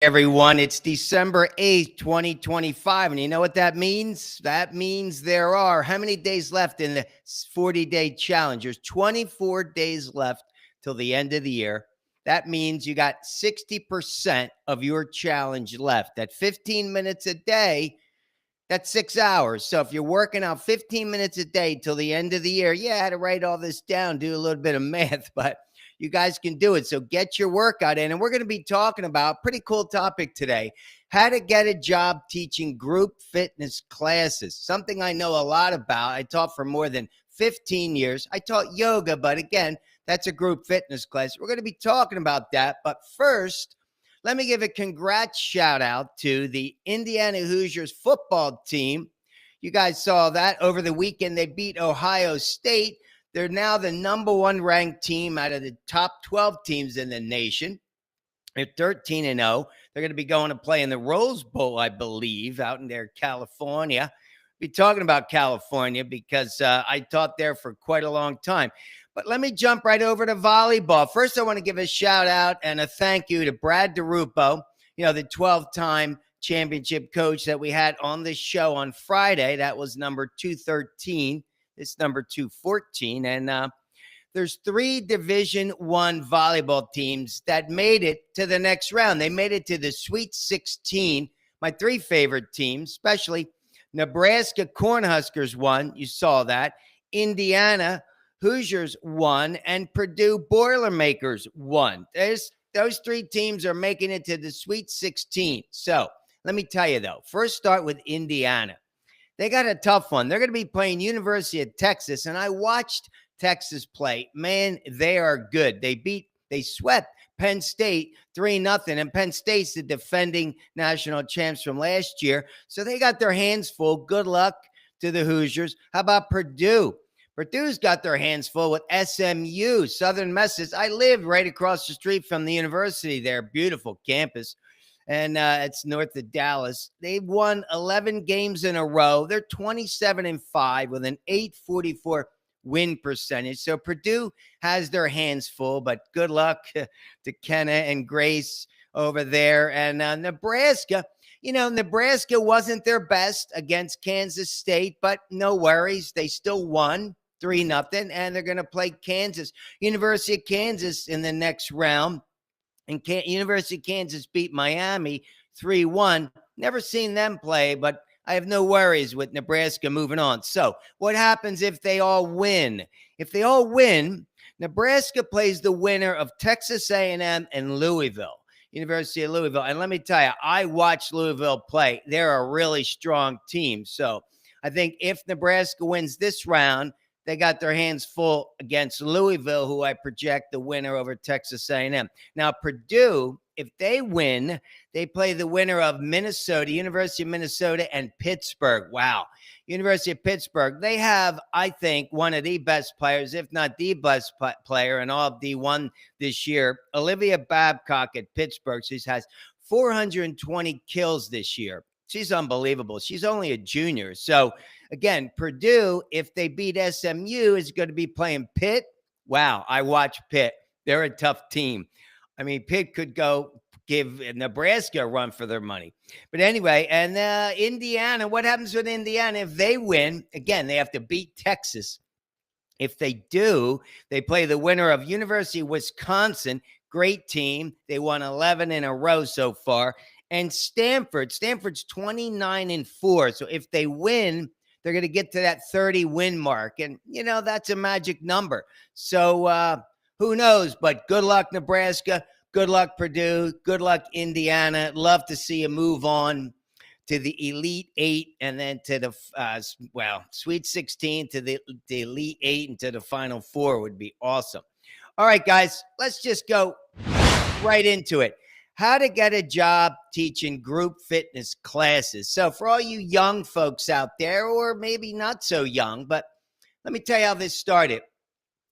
Everyone, it's December 8th, 2025. And you know what that means? That means there are how many days left in the 40-day challenge? There's 24 days left till the end of the year. That means you got 60% of your challenge left. At 15 minutes a day, that's 6 hours. So if you're working out 15 minutes a day till the end of the year, I had to write all this down, do a little bit of math, but you guys can do it. So get your workout in. And we're going to be talking about a pretty cool topic today: how to get a job teaching group fitness classes. Something I know a lot about. I taught for more than 15 years. I taught yoga, but again, that's a group fitness class. We're going to be talking about that. But first, let me give a congrats shout out to the Indiana Hoosiers football team. You guys saw that over the weekend. They beat Ohio State. They're now the number one ranked team out of the top 12 teams in the nation. They're 13-0. They're going to be going to play in the Rose Bowl, I believe, out in there, California. Be talking about California because I taught there for quite a long time. But let me jump right over to volleyball. First, I want to give a shout out and a thank you to Brad DeRupo, the 12-time championship coach that we had on this show on Friday. That was number 213. It's number 214. And there's 3 Division I volleyball teams that made it to the next round. They made it to the Sweet 16. My 3 favorite teams, especially Nebraska Cornhuskers won. You saw that. Indiana Hoosiers won, and Purdue Boilermakers won. Those 3 teams are making it to the Sweet 16. So let me tell you, though, first start with Indiana. They got a tough one. They're going to be playing University of Texas, and I watched Texas play. Man, they are good. They swept Penn State 3-0, and Penn State's the defending national champs from last year. So they got their hands full. Good luck to the Hoosiers. How about Purdue? Purdue's got their hands full with SMU, Southern Methodist. I live right across the street from the university there. Beautiful campus. And it's north of Dallas. They've won 11 games in a row. They're 27-5 with an 844 win percentage. So Purdue has their hands full, but good luck to Kenna and Grace over there. And Nebraska, Nebraska wasn't their best against Kansas State, but no worries. They still won 3-0, and they're going to play Kansas, University of Kansas in the next round. And University of Kansas beat Miami 3-1. Never seen them play, but I have no worries with Nebraska moving on. So what happens if they all win? If they all win, Nebraska plays the winner of Texas A&M and Louisville, University of Louisville. And let me tell you, I watched Louisville play. They're a really strong team. So I think if Nebraska wins this round, they got their hands full against Louisville, who I project the winner over Texas A&M. Now, Purdue, if they win, they play the winner of Minnesota, University of Minnesota, and Pittsburgh. Wow. University of Pittsburgh, they have, I think, one of the best players, if not the best player in all of D1 this year, Olivia Babcock at Pittsburgh. She has 420 kills this year. She's unbelievable. She's only a junior. So, again, Purdue, if they beat SMU, is going to be playing Pitt. Wow, I watch Pitt. They're a tough team. I mean, Pitt could go give Nebraska a run for their money. But anyway, and Indiana, what happens with Indiana? If they win, again, they have to beat Texas. If they do, they play the winner of University of Wisconsin. Great team. They won 11 in a row so far. And Stanford's 29-4. So if they win, they're going to get to that 30 win mark. And, that's a magic number. So who knows? But good luck, Nebraska. Good luck, Purdue. Good luck, Indiana. Love to see you move on to the Elite 8 and then to the, Sweet 16 to the Elite 8 and to the Final 4 would be awesome. All right, guys, let's just go right into it. How to get a job teaching group fitness classes. So for all you young folks out there, or maybe not so young, but let me tell you how this started.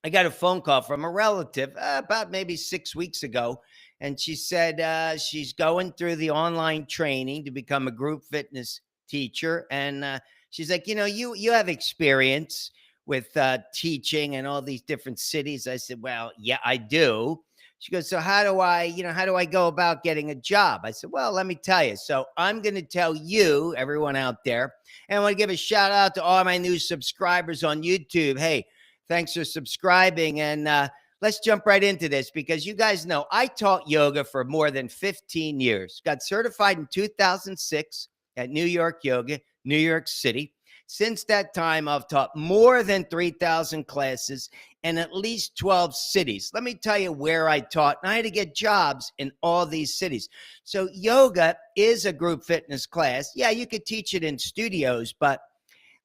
I got a phone call from a relative about maybe 6 weeks ago, and she said she's going through the online training to become a group fitness teacher. And she's like, you have experience with teaching in all these different cities. I said, well, yeah, I do. She goes, so how do I go about getting a job? I said, well, let me tell you. So I'm going to tell you, everyone out there, and I want to give a shout out to all my new subscribers on YouTube. Hey, thanks for subscribing. And let's jump right into this because you guys know I taught yoga for more than 15 years. Got certified in 2006 at New York Yoga, New York City. Since that time, I've taught more than 3,000 classes in at least 12 cities. Let me tell you where I taught, and I had to get jobs in all these cities. So yoga is a group fitness class. Yeah, you could teach it in studios, but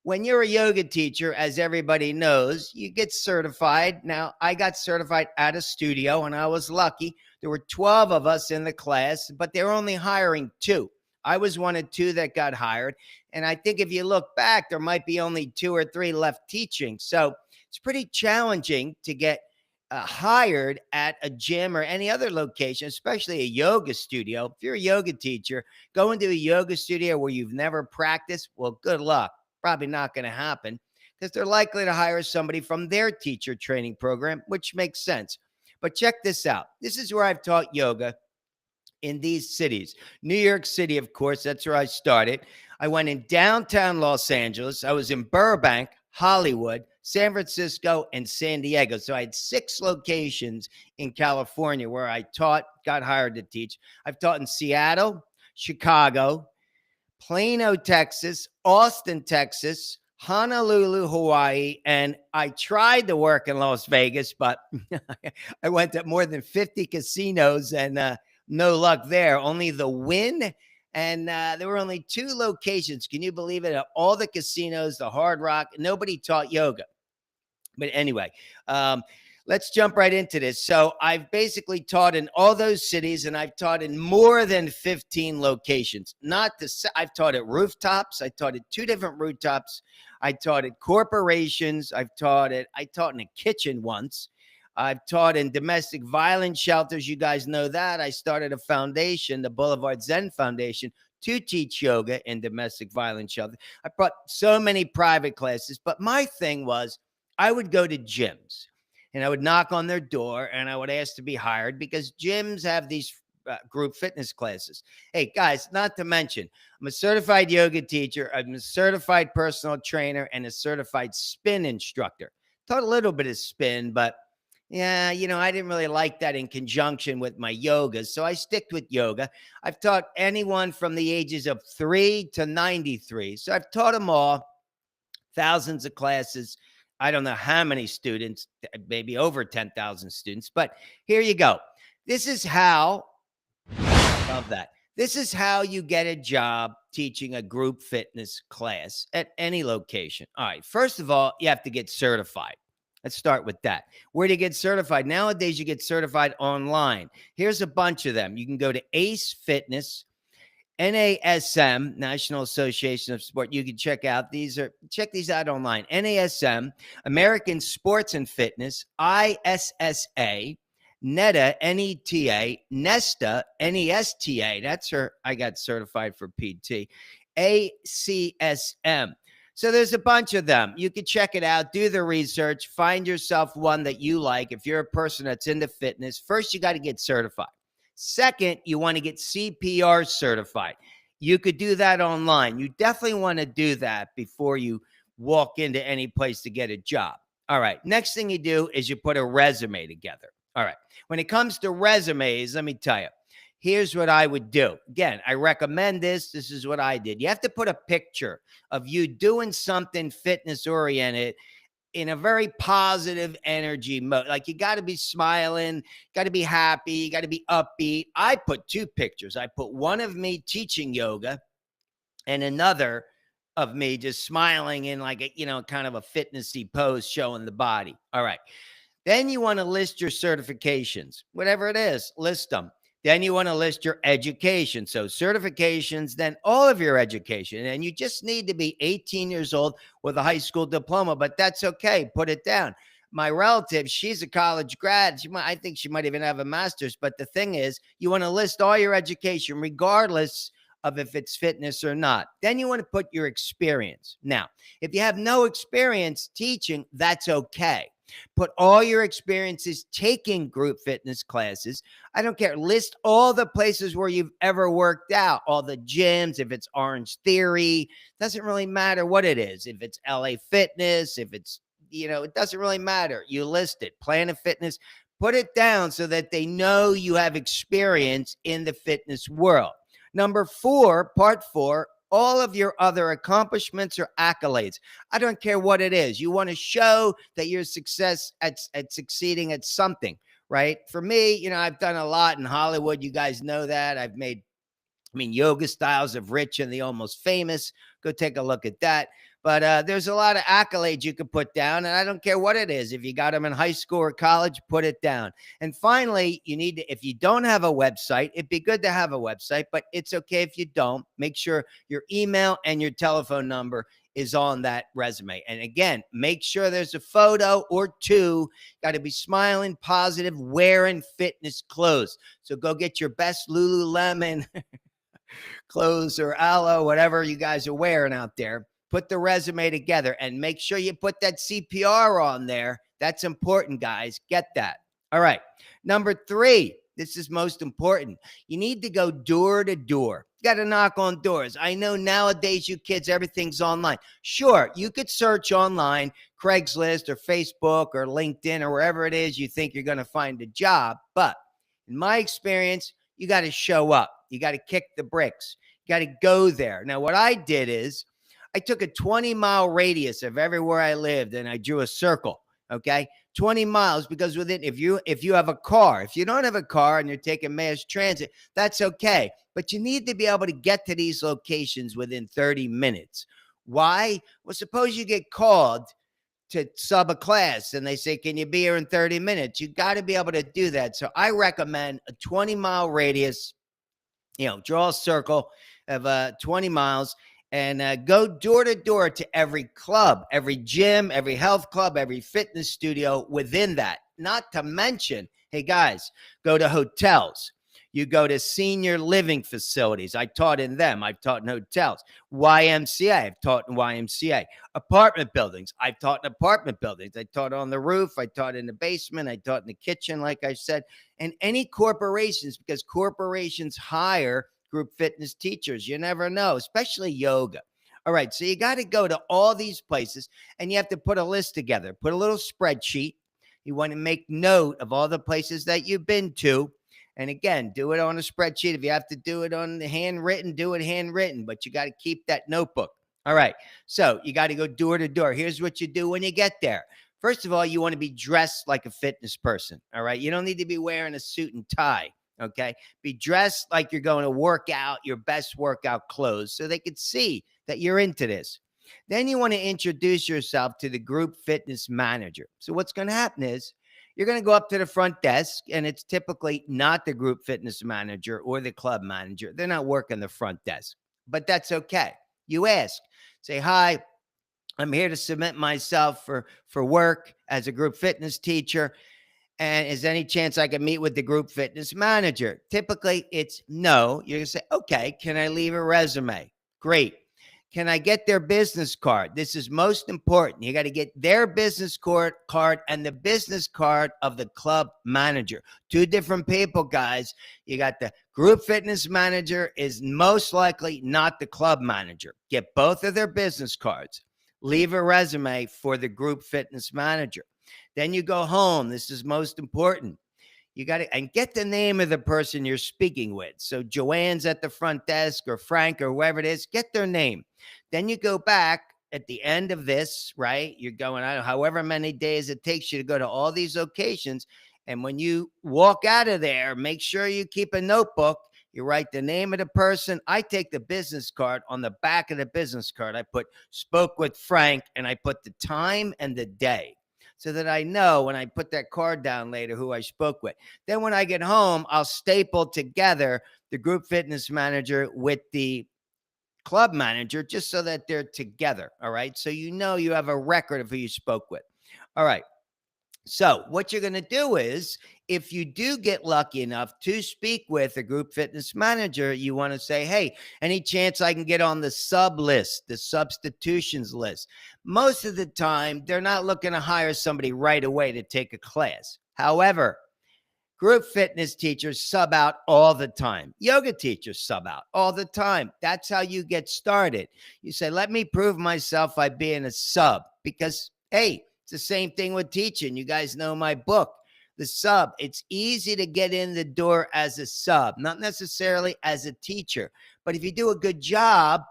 when you're a yoga teacher, as everybody knows, you get certified. Now, I got certified at a studio, and I was lucky. There were 12 of us in the class, but they were only hiring 2. I was one of 2 that got hired. And I think if you look back, there might be only 2 or 3 left teaching. So it's pretty challenging to get hired at a gym or any other location, especially a yoga studio. If you're a yoga teacher, go into a yoga studio where you've never practiced, well, good luck. Probably not going to happen because they're likely to hire somebody from their teacher training program, which makes sense. But check this out. This is where I've taught yoga in these cities. New York City, of course, that's where I started. I went in downtown Los Angeles. I was in Burbank, Hollywood, San Francisco, and San Diego. So I had 6 locations in California where I taught, got hired to teach. I've taught in Seattle, Chicago, Plano, Texas, Austin, Texas, Honolulu, Hawaii, and I tried to work in Las Vegas, but I went to more than 50 casinos and no luck there. Only the Wynn, and there were only 2 locations. Can you believe it? At all the casinos, the Hard Rock, nobody taught yoga. But anyway, let's jump right into this. So I've basically taught in all those cities, and I've taught in more than 15 locations. I've taught at rooftops. I taught at 2 different rooftops. I taught at corporations. I taught in a kitchen once. I've taught in domestic violence shelters. You guys know that. I started a foundation, the Boulevard Zen Foundation, to teach yoga in domestic violence shelters. I brought so many private classes, but my thing was I would go to gyms and I would knock on their door and I would ask to be hired because gyms have these group fitness classes. Hey, guys, not to mention, I'm a certified yoga teacher. I'm a certified personal trainer and a certified spin instructor. Taught a little bit of spin, but yeah, I didn't really like that in conjunction with my yoga. So I sticked with yoga. I've taught anyone from the ages of 3 to 93. So I've taught them all, thousands of classes. I don't know how many students, maybe over 10,000 students, but here you go. This is how, love that. This is how you get a job teaching a group fitness class at any location. All right. First of all, you have to get certified. Let's start with that. Where do you get certified? Nowadays, you get certified online. Here's a bunch of them. You can go to ACE Fitness, NASM, National Association of Sport. You can check these out online. NASM, American Sports and Fitness, ISSA, NETA, NETA, NESTA, NESTA. That's her. I got certified for PT. ACSM. So there's a bunch of them. You can check it out, do the research, find yourself one that you like. If you're a person that's into fitness, first you got to get certified. Second, you want to get CPR certified. You could do that online. You definitely want to do that before you walk into any place to get a job. All right. Next thing you do is you put a resume together. All right. When it comes to resumes, let me tell you, here's what I would do. Again, I recommend this. This is what I did. You have to put a picture of you doing something fitness oriented in a very positive energy mode. Like you got to be smiling, got to be happy, you got to be upbeat. I put 2 pictures. I put one of me teaching yoga and another of me just smiling in like a, kind of a fitnessy pose showing the body. All right. Then you want to list your certifications, whatever it is, list them. Then you want to list your education. So certifications, then all of your education. And you just need to be 18 years old with a high school diploma, but that's okay. Put it down. My relative, she's a college grad. I think she might even have a master's. But the thing is, you want to list all your education, regardless of if it's fitness or not. Then you want to put your experience. Now, if you have no experience teaching, that's okay. Put all your experiences taking group fitness classes. I don't care. List all the places where you've ever worked out, all the gyms, if it's Orange Theory, doesn't really matter what it is. If it's LA Fitness, if it's, it doesn't really matter. You list it. Planet Fitness, put it down so that they know you have experience in the fitness world. Number 4, part 4, all of your other accomplishments or accolades. I don't care what it is. You want to show that you're success at succeeding at something, right? For me, I've done a lot in Hollywood. You guys know that. I've made yoga styles of Rich and the Almost Famous. Go take a look at that. But there's a lot of accolades you can put down, and I don't care what it is. If you got them in high school or college, put it down. And finally, you need to, if you don't have a website, it'd be good to have a website, but it's okay if you don't. Make sure your email and your telephone number is on that resume. And again, make sure there's a photo or two. Got to be smiling, positive, wearing fitness clothes. So go get your best Lululemon clothes or aloe, whatever you guys are wearing out there. Put the resume together and make sure you put that CPR on there. That's important, guys. Get that. All right. Number 3, this is most important. You need to go door to door. You got to knock on doors. I know nowadays, you kids, everything's online. Sure, you could search online, Craigslist or Facebook or LinkedIn or wherever it is you think you're going to find a job. But in my experience, you got to show up. You got to kick the bricks. You got to go there. Now, what I did is I took a 20-mile radius of everywhere I lived and I drew a circle. Okay, 20 miles, because within, if you have a car, if you don't have a car and you're taking mass transit, that's okay. But you need to be able to get to these locations within 30 minutes. Why? Well, suppose you get called to sub a class and they say, can you be here in 30 minutes? You got to be able to do that. So I recommend a 20-mile radius, draw a circle of 20 miles and go door to door to every club, every gym, every health club, every fitness studio within that. Not to mention, hey guys, go to hotels. You go to senior living facilities. I taught in them. I've taught in hotels. YMCA. I've taught in YMCA. Apartment buildings. I've taught in apartment buildings. I taught on the roof. I taught in the basement. I taught in the kitchen, like I said. And any corporations, because corporations hire group fitness teachers. You never know, especially yoga. All right. So you got to go to all these places and you have to put a list together. Put a little spreadsheet. You want to make note of all the places that you've been to. And again, do it on a spreadsheet. If you have to do it on the handwritten, do it handwritten, but you got to keep that notebook. All right. So you got to go door to door. Here's what you do when you get there. First of all, you want to be dressed like a fitness person. All right. You don't need to be wearing a suit and tie. Okay. Be dressed like you're going to work out, your best workout clothes, so they could see that you're into this. Then you want to introduce yourself to the group fitness manager. So what's going to happen is you're going to go up to the front desk, and it's typically not the group fitness manager or the club manager. They're not working the front desk, but that's okay. You ask, say, hi, I'm here to submit myself for work as a group fitness teacher. And is there any chance I can meet with the group fitness manager? Typically, it's no. You're going to say, okay, can I leave a resume? Great. Can I get their business card? This is most important. You got to get their business card and the business card of the club manager. 2 different people, guys. You got the group fitness manager is most likely not the club manager. Get both of their business cards. Leave a resume for the group fitness manager. Then you go home. This is most important. You got to, and get the name of the person you're speaking with. So Joanne's at the front desk, or Frank, or whoever it is, get their name. Then you go back at the end of this, right? You're going, I don't know, however many days it takes you to go to all these locations. And when you walk out of there, make sure you keep a notebook. You write the name of the person. I take the business card. On the back of the business card, I put spoke with Frank, and I put the time and the day, so that I know when I put that card down later who I spoke with. Then when I get home, I'll staple together the group fitness manager with the club manager, just so that they're together. All right. So you know you have a record of who you spoke with. All right. So what you're going to do is if you do get lucky enough to speak with a group fitness manager, you want to say, hey, any chance I can get on the sub list, the substitutions list? Most of the time, they're not looking to hire somebody right away to take a class. However, group fitness teachers sub out all the time. Yoga teachers sub out all the time. That's how you get started. You say, let me prove myself by being a sub, because, hey, it's the same thing with teaching. You guys know my book, The Sub. It's easy to get in the door as a sub, not necessarily as a teacher. But if you do a good job,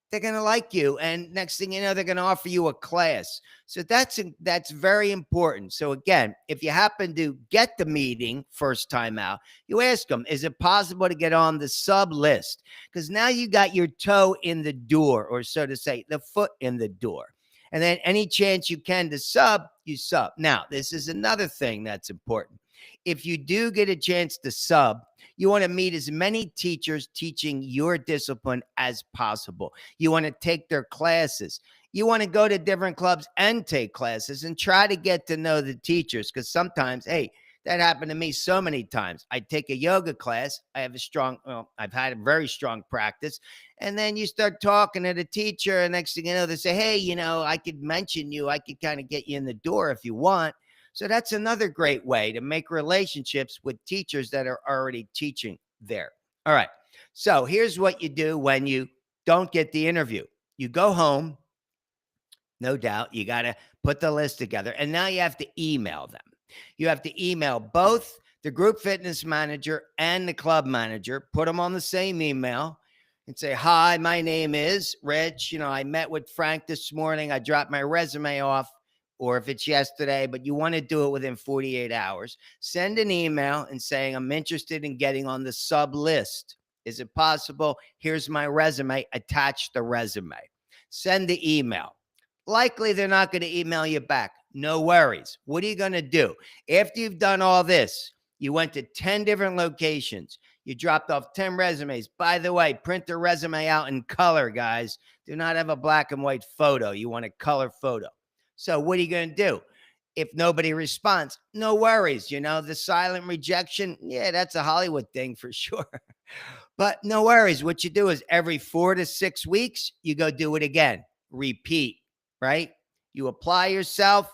they're going to like you. And next thing you know, they're going to offer you a class. So that's very important. So again, if you happen to get the meeting first time out, you ask them, is it possible to get on the sub list? Because now you got your toe in the door, or so to say, the foot in the door. And then any chance you can to sub, you sub. Now, this is another thing that's important. If you do get a chance to sub, you want to meet as many teachers teaching your discipline as possible. You want to take their classes. You want to go to different clubs and take classes and try to get to know the teachers, because sometimes, hey, that happened to me so many times. I take a yoga class. I've had a very strong practice. And then you start talking to the teacher, and next thing you know, they say, hey, I could mention you. I could kind of get you in the door if you want. So that's another great way to make relationships with teachers that are already teaching there. All right. So here's what you do when you don't get the interview. You go home. No doubt. You got to put the list together. And now you have to email them. You have to email both the group fitness manager and the club manager, put them on the same email and say, hi, my name is Rich. I met with Frank this morning. I dropped my resume off. Or if it's yesterday, but you want to do it within 48 hours, send an email and saying, I'm interested in getting on the sub list. Is it possible? Here's my resume. Attach the resume. Send the email. Likely they're not going to email you back. No worries. What are you going to do? After you've done all this, you went to 10 different locations. You dropped off 10 resumes. By the way, print the resume out in color, guys. Do not have a black and white photo. You want a color photo. So what are you going to do? If nobody responds, no worries. The silent rejection, yeah, that's a Hollywood thing for sure. But no worries. What you do is every 4 to 6 weeks, you go do it again. Repeat, right? You apply yourself,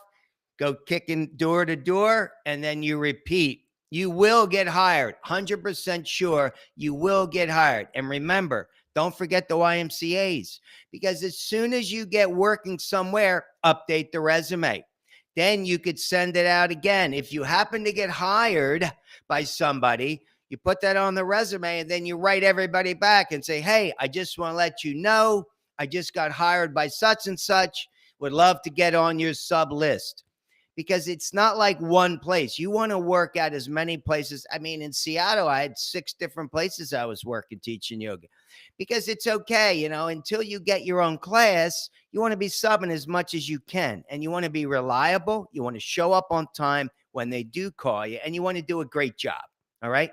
go kicking door to door, and then you repeat. You will get hired. 100% sure you will get hired. And remember, don't forget the YMCAs, because as soon as you get working somewhere, update the resume. Then you could send it out again. If you happen to get hired by somebody, you put that on the resume, and then you write everybody back and say, hey, I just want to let you know, I just got hired by such and such. Would love to get on your sub list. Because it's not like one place. You want to work at as many places. I mean, in Seattle, I had 6 different places I was working teaching yoga, because it's okay. Until you get your own class, you want to be subbing as much as you can, and you want to be reliable. You want to show up on time when they do call you, and you want to do a great job. All right.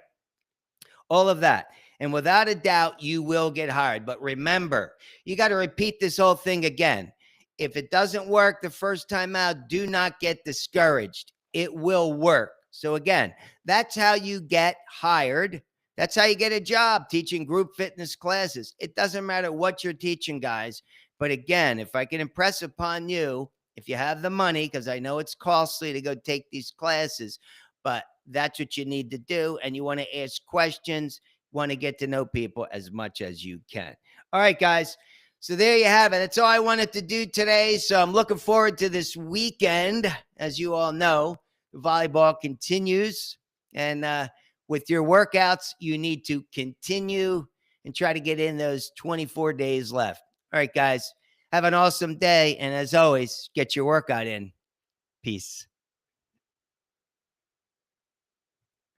All of that. And without a doubt, you will get hired. But remember, you got to repeat this whole thing again. If it doesn't work the first time out, do not get discouraged. It will work. So again, that's how you get hired. That's how you get a job teaching group fitness classes. It doesn't matter what you're teaching, guys. But again, if I can impress upon you, if you have the money, because I know it's costly to go take these classes, but that's what you need to do. And you want to ask questions, want to get to know people as much as you can. All right, guys. So there you have it. That's all I wanted to do today. So I'm looking forward to this weekend. As you all know, volleyball continues. And with your workouts, you need to continue and try to get in those 24 days left. All right, guys. Have an awesome day. And as always, get your workout in. Peace.